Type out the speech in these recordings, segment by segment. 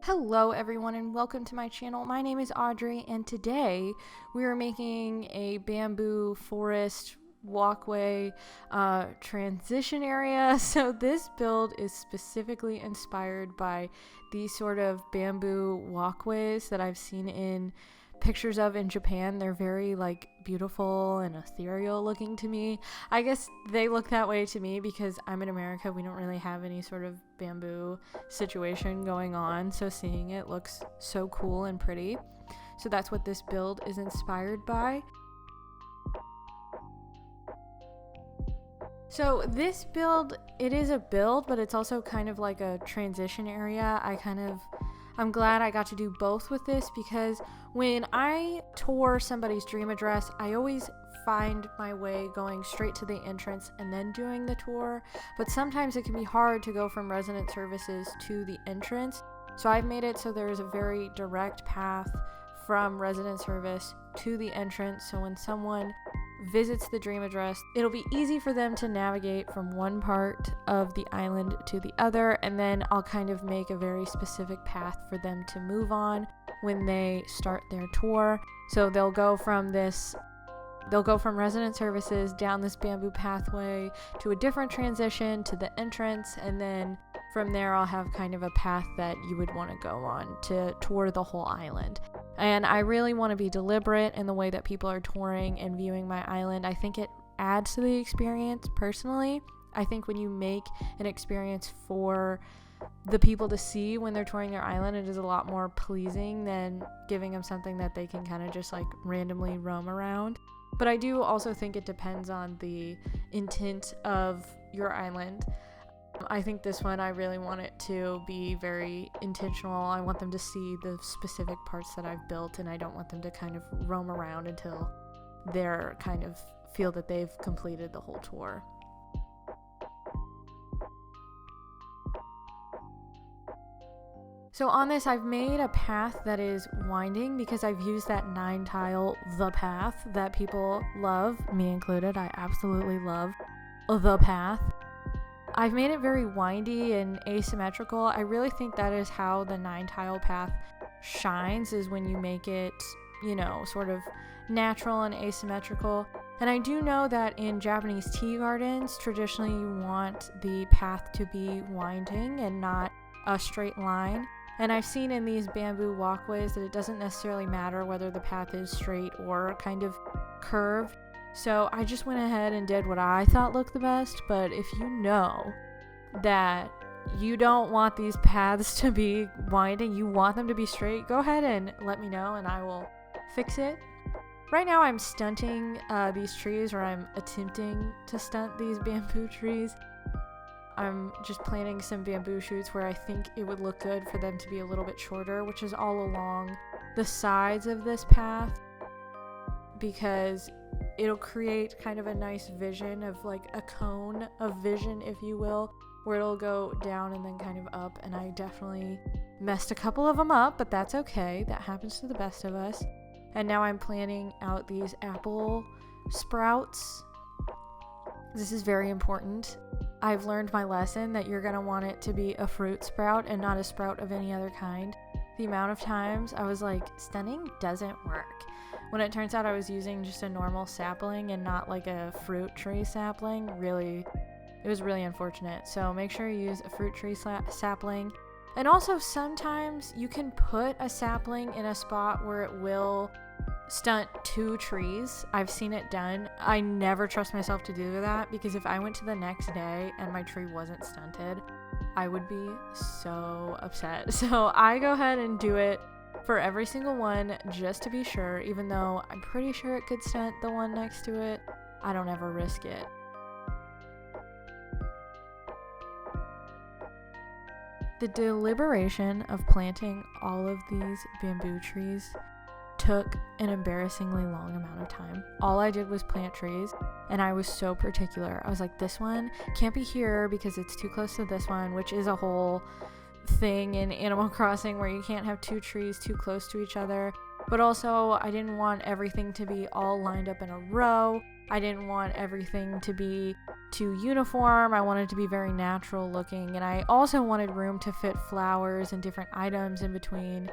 Hello everyone and welcome to my channel. My name is Audrey and today we are making a bamboo forest walkway transition area. So this build is specifically inspired by these sort of bamboo walkways that I've seen in pictures of in Japan. They're very beautiful and ethereal looking to me. I guess they look that way to me because I'm in America. We don't really have any sort of bamboo situation going on, so seeing it looks so cool and pretty. So that's what this build is inspired by. So this build, it is a build, but it's also kind of like a transition area. I'm glad I got to do both with this because when I tour somebody's dream address, I always find my way going straight to the entrance and then doing the tour. But sometimes it can be hard to go from resident services to the entrance. So I've made it so there's a very direct path from resident service to the entrance. So when someone visits the dream address, it'll be easy for them to navigate from one part of the island to the other, and then I'll kind of make a very specific path for them to move on when they start their tour. So they'll go from resident services down this bamboo pathway to a different transition to the entrance, and then from there I'll have kind of a path that you would want to go on to tour the whole island. And I really want to be deliberate in the way that people are touring and viewing my island. I think it adds to the experience personally. I think when you make an experience for the people to see when they're touring their island, it is a lot more pleasing than giving them something that they can kind of just randomly roam around. But I do also think it depends on the intent of your island. I think this one, I really want it to be very intentional. I want them to see the specific parts that I've built, and I don't want them to kind of roam around until they're kind of feel that they've completed the whole tour. So on this, I've made a path that is winding because I've used that 9-tile the path that people love, me included. I absolutely love the path. I've made it very windy and asymmetrical. I really think that is how the 9-tile path shines, is when you make it, sort of natural and asymmetrical. And I do know that in Japanese tea gardens, traditionally you want the path to be winding and not a straight line. And I've seen in these bamboo walkways that it doesn't necessarily matter whether the path is straight or kind of curved. So I just went ahead and did what I thought looked the best. But if you know that you don't want these paths to be winding, you want them to be straight, go ahead and let me know and I will fix it. Right now I'm stunting these trees, or I'm attempting to stunt these bamboo trees. I'm just planting some bamboo shoots where I think it would look good for them to be a little bit shorter, which is all along the sides of this path, because it'll create kind of a nice vision of a cone of vision, if you will, where it'll go down and then kind of up. And I definitely messed a couple of them up, but that's okay. That happens to the best of us. And now I'm planting out these apple sprouts. This is very important. I've learned my lesson that you're going to want it to be a fruit sprout and not a sprout of any other kind. The amount of times I was like, stunting doesn't work, when it turns out I was using just a normal sapling and not a fruit tree sapling. It was really unfortunate. So make sure you use a fruit tree sapling. And also sometimes you can put a sapling in a spot where it will stunt 2 trees. I've seen it done. I never trust myself to do that, because if I went to the next day and my tree wasn't stunted, I would be so upset. So I go ahead and do it for every single one just to be sure, even though I'm pretty sure it could stunt the one next to it. I don't ever risk it. The deliberation of planting all of these bamboo trees took an embarrassingly long amount of time. All I did was plant trees, and I was so particular. I was like, this one can't be here because it's too close to this one, which is a whole thing in Animal Crossing where you can't have 2 trees too close to each other. But also, I didn't want everything to be all lined up in a row. I didn't want everything to be too uniform. I wanted it to be very natural looking, and I also wanted room to fit flowers and different items in between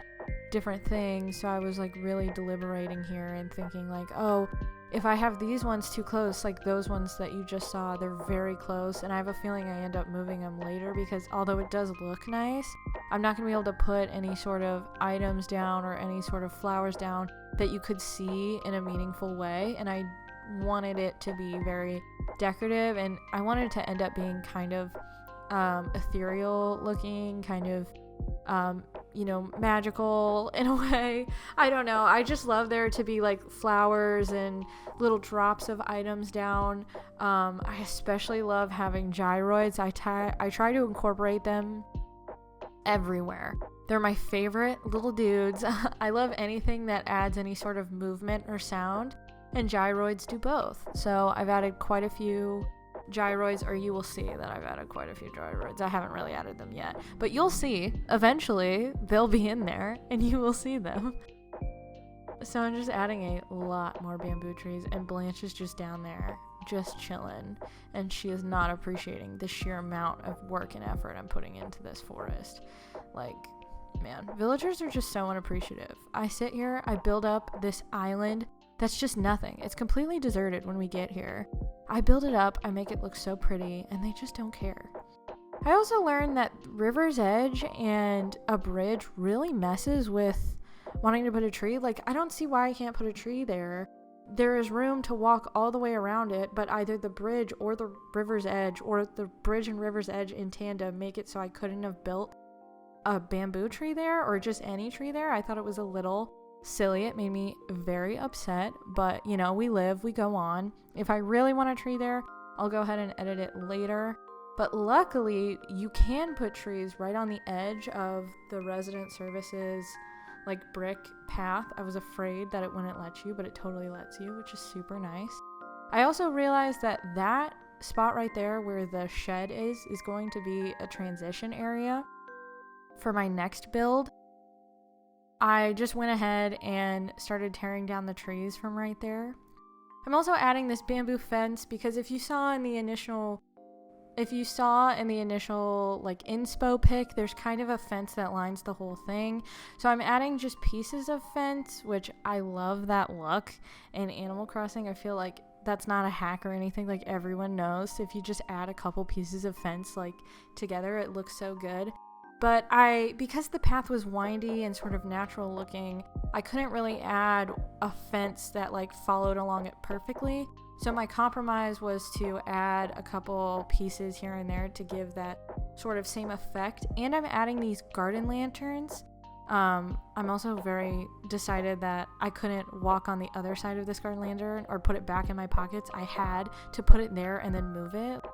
different things. So I was like really deliberating here and thinking like, oh, if I have these ones too close, like those ones that you just saw, they're very close, and I have a feeling I end up moving them later, because although it does look nice, I'm not going to be able to put any sort of items down or any sort of flowers down that you could see in a meaningful way, and I wanted it to be very decorative, and I wanted it to end up being kind of ethereal looking, kind of magical in a way. I don't know. I just love there to be like flowers and little drops of items down. I especially love having gyroids. I try to incorporate them everywhere. They're my favorite little dudes. I love anything that adds any sort of movement or sound, and gyroids do both. So I've added quite a few gyroids, or you will see that I've added quite a few gyroids. I haven't really added them yet, but you'll see eventually they'll be in there and you will see them. So I'm just adding a lot more bamboo trees, and Blanche is just down there just chilling, and she is not appreciating the sheer amount of work and effort I'm putting into this forest. Like, man, villagers are just so unappreciative. I sit here, I build up this island that's just nothing. It's completely deserted when we get here. I build it up, I make it look so pretty, and they just don't care. I also learned that River's Edge and a bridge really messes with wanting to put a tree. Like, I don't see why I can't put a tree there. There is room to walk all the way around it, but either the bridge or the River's Edge, or the bridge and River's Edge in tandem, make it so I couldn't have built a bamboo tree there, or just any tree there. I thought it was a little silly. It made me very upset, but we live, we go on. If I really want a tree there, I'll go ahead and edit it later. But luckily, you can put trees right on the edge of the resident services like brick path. I was afraid that it wouldn't let you, but it totally lets you, which is super nice. I also realized that that spot right there where the shed is going to be a transition area for my next build. I just went ahead and started tearing down the trees from right there. I'm also adding this bamboo fence because if you saw in the initial like inspo pic, there's kind of a fence that lines the whole thing. So I'm adding just pieces of fence, which I love that look. In Animal Crossing, I feel like that's not a hack or anything. Like, everyone knows if you just add a couple pieces of fence like together, it looks so good. But because the path was windy and sort of natural looking, I couldn't really add a fence that like followed along it perfectly. So my compromise was to add a couple pieces here and there to give that sort of same effect. And I'm adding these garden lanterns. I'm also very decided that I couldn't walk on the other side of this garden lantern or put it back in my pockets. I had to put it there and then move it.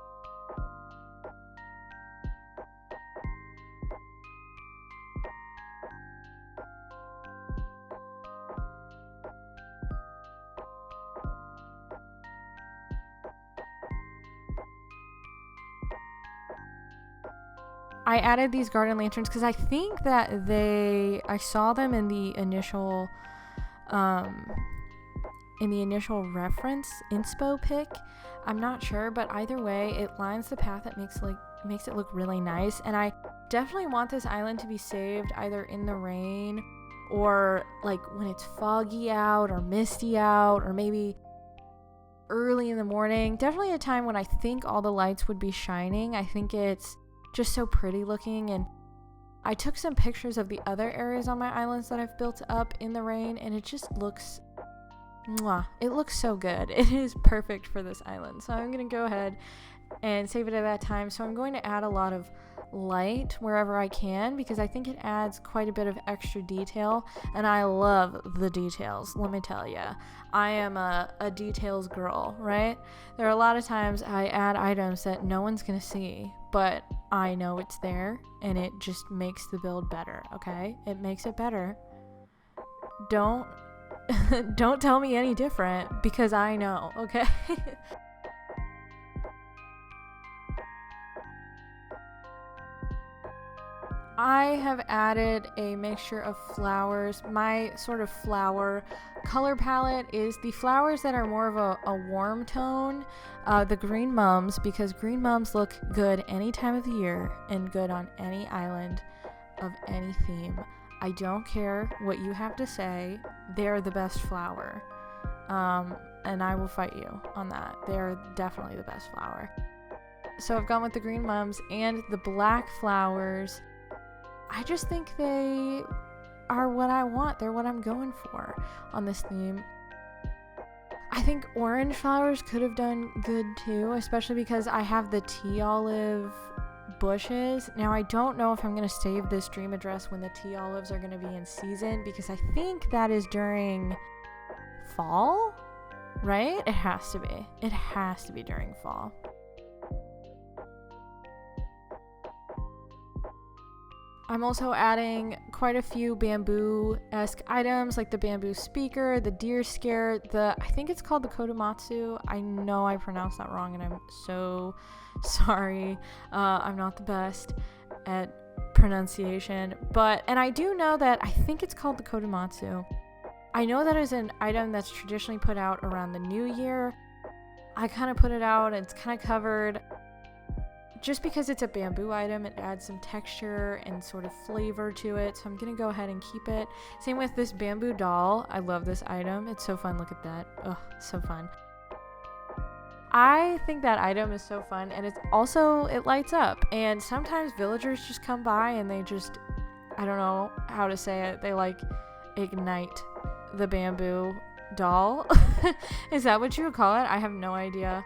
I added these garden lanterns because I think that I saw them in the initial reference inspo pic. I'm not sure, but either way, it lines the path. It makes it look really nice, and I definitely want this island to be saved either in the rain or like when it's foggy out or misty out, or maybe early in the morning. Definitely a time when I think all the lights would be shining. I think it's just so pretty looking, and I took some pictures of the other areas on my islands that I've built up in the rain, and it just looks it looks so good. It is perfect for this island. So I'm gonna go ahead and save it at that time. So I'm going to add a lot of light wherever I can because I think it adds quite a bit of extra detail, and I love the details. Let me tell you, I am a details girl, right? There are a lot of times I add items that no one's gonna see, but I know it's there, and it just makes the build better. Okay, it makes it better. Don't tell me any different, because I know. Okay. I have added a mixture of flowers. My sort of flower color palette is the flowers that are more of a warm tone, the green mums, because green mums look good any time of the year and good on any island of any theme. I don't care what you have to say, they're the best flower. And I will fight you on that. They're definitely the best flower. So I've gone with the green mums and the black flowers. I just think they are what I want. They're what I'm going for on this theme. I think orange flowers could have done good too, especially because I have the tea olive bushes. Now I don't know if I'm going to save this dream address when the tea olives are going to be in season, because I think that is during fall, right? It has to be. It has to be during fall. I'm also adding quite a few bamboo-esque items, like the bamboo speaker, the deer scare, I think it's called the kodomatsu. I know I pronounced that wrong and I'm so sorry. I'm not the best at pronunciation, and I do know that I think it's called the kodomatsu. I know that is an item that's traditionally put out around the new year. I kind of put it out and it's kind of covered. Just because it's a bamboo item, it adds some texture and sort of flavor to it, so I'm gonna go ahead and keep it. Same with this bamboo doll. I love this item. It's so fun. Look at that. Ugh, so fun. I think that item is so fun, and it's also, it lights up, and sometimes villagers just come by and they just, I don't know how to say it, they like ignite the bamboo doll. Is that what you would call it? I have no idea.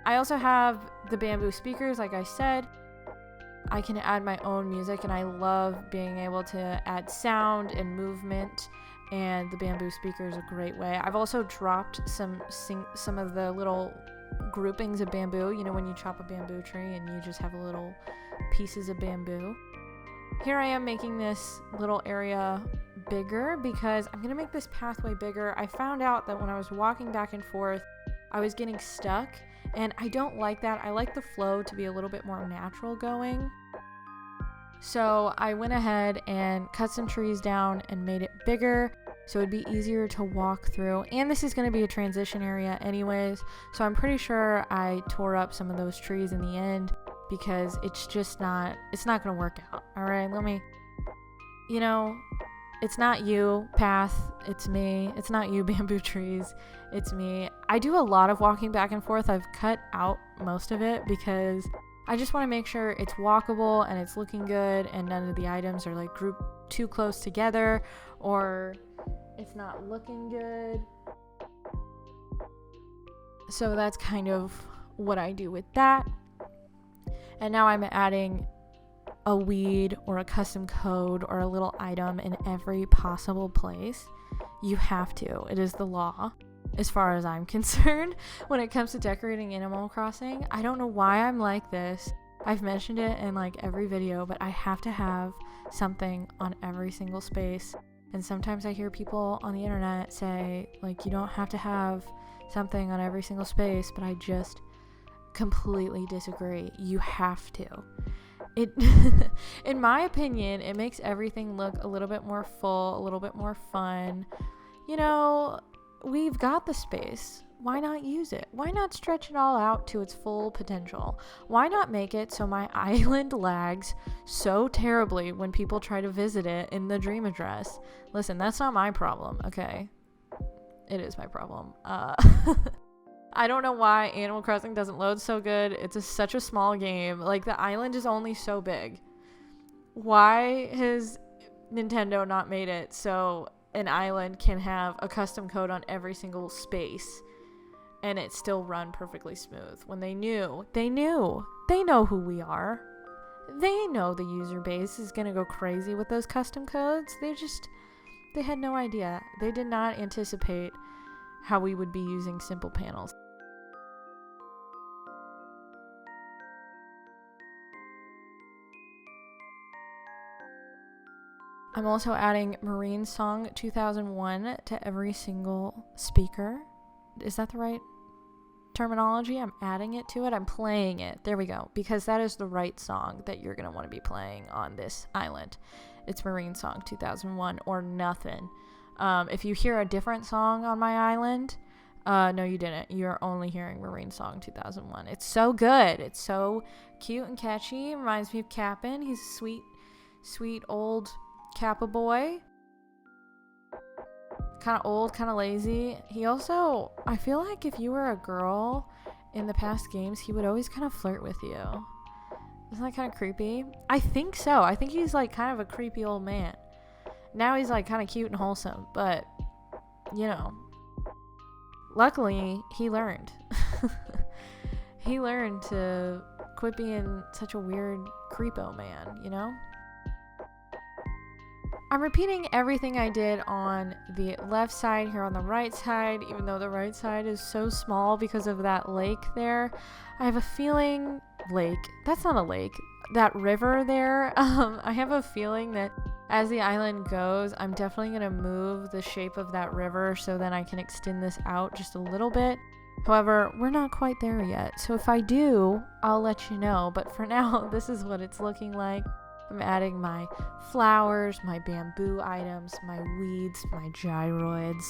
I also have the bamboo speakers, like I said. I can add my own music, and I love being able to add sound and movement, and the bamboo speaker is a great way. I've also dropped some of the little groupings of bamboo, you know, when you chop a bamboo tree and you just have little pieces of bamboo. Here I am making this little area bigger because I'm going to make this pathway bigger. I found out that when I was walking back and forth, I was getting stuck. And I don't like that. I like the flow to be a little bit more natural going. So I went ahead and cut some trees down and made it bigger so it'd be easier to walk through. And this is going to be a transition area anyways. So I'm pretty sure I tore up some of those trees in the end because it's not going to work out. All right, it's not you, path, it's me. It's not you, bamboo trees, it's me. I do a lot of walking back and forth. I've cut out most of it because I just want to make sure it's walkable and it's looking good and none of the items are like grouped too close together or it's not looking good. So that's kind of what I do with that. And now I'm adding a weed or a custom code or a little item in every possible place. You have to. It is the law as far as I'm concerned when it comes to decorating Animal Crossing. I don't know why I'm like this. I've mentioned it in like every video, but I have to have something on every single space. And sometimes I hear people on the internet say like you don't have to have something on every single space, but I just completely disagree. You have to. It, in my opinion, it makes everything look a little bit more full, a little bit more fun. You know, we've got the space. Why not use it? Why not stretch it all out to its full potential? Why not make it so my island lags so terribly when people try to visit it in the dream address? Listen, that's not my problem, okay? It is my problem. I don't know why Animal Crossing doesn't load so good. It's such a small game. Like, the island is only so big. Why has Nintendo not made it so an island can have a custom code on every single space and it still run perfectly smooth when they know who we are. They know the user base is going to go crazy with those custom codes. They had no idea. They did not anticipate how we would be using simple panels. I'm also adding Marine Song 2001 to every single speaker. Is that the right? terminology. I'm adding it to it. I'm playing it. There we go. Because that is the right song that you're going to want to be playing on this island. It's Marine Song 2001 or nothing. If you hear a different song on my island, no, you didn't. You're only hearing Marine Song 2001. It's so good. It's so cute and catchy. It reminds me of Cap'n. He's a sweet, sweet old Kappa boy. Kind of old, kind of lazy. He also, I feel like if you were a girl in the past games, he would always kind of flirt with you. Isn't that kind of creepy? I think so. I think he's like kind of a creepy old man. Now he's like kind of cute and wholesome, but you know, luckily he learned. He learned to quit being such a weird creepo man, you know? I'm repeating everything I did on the left side here on the right side, even though the right side is so small because of that lake there. I have a feeling that's not a lake, that river there. I have a feeling that as the island goes, I'm definitely going to move the shape of that river so then I can extend this out just a little bit. However, we're not quite there yet. So if I do, I'll let you know. But for now, this is what it's looking like. I'm adding my flowers, my bamboo items, my weeds, my gyroids.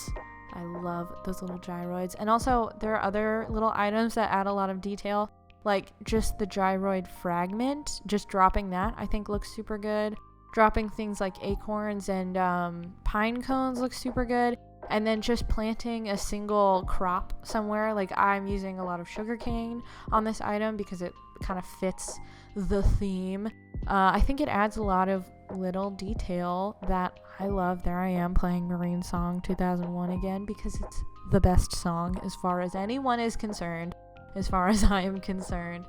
I love those little gyroids. And also, there are other little items that add a lot of detail, like just the gyroid fragment. Just dropping that, I think, looks super good. Dropping things like acorns and pine cones looks super good. And then just planting a single crop somewhere. Like I'm using a lot of sugarcane on this item because it kind of fits the theme. I think it adds a lot of little detail that I love. There I am playing Marine Song 2001 again because it's the best song as far as anyone is concerned, as far as I am concerned.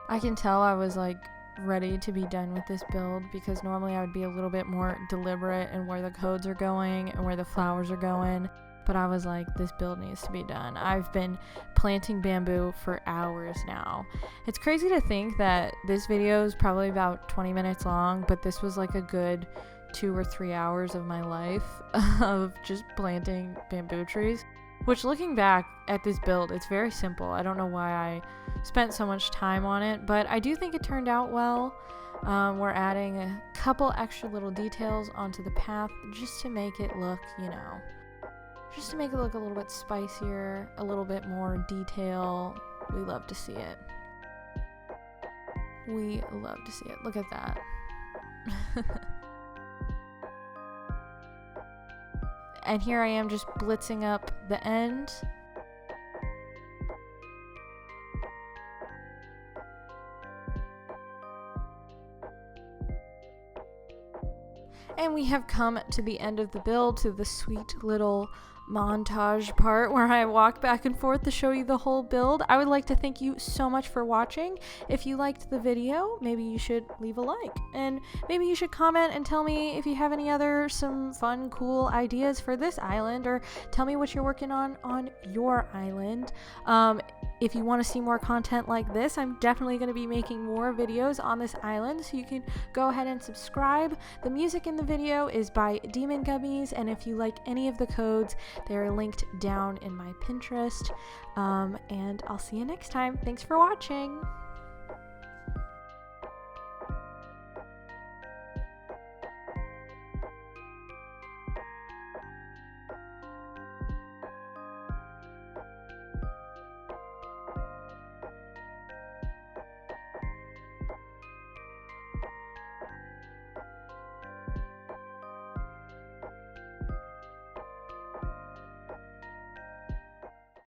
I can tell I was like ready to be done with this build because normally I would be a little bit more deliberate in where the codes are going and where the flowers are going, but I was like, this build needs to be done. I've been planting bamboo for hours now. It's crazy to think that this video is probably about 20 minutes long, but this was like a good 2 or 3 hours of my life of just planting bamboo trees. Which, looking back at this build, it's very simple. I don't know why I spent so much time on it, but I do think it turned out well. We're adding a couple extra little details onto the path just to make it look, just to make it look a little bit spicier, a little bit more detail. We love to see it. We love to see it. Look at that. And here I am just blitzing up the end. And we have come to the end of the build, to the sweet little montage part where I walk back and forth to show you the whole build. I would like to thank you so much for watching. If you liked the video, maybe you should leave a like, and maybe you should comment and tell me if you have any other some fun, cool ideas for this island, or tell me what you're working on your island. If you want to see more content like this, I'm definitely going to be making more videos on this island, so you can go ahead and subscribe. The music in the video is by Demon Gummies, and if you like any of the codes, they're linked down in my Pinterest. And I'll see you next time. Thanks for watching.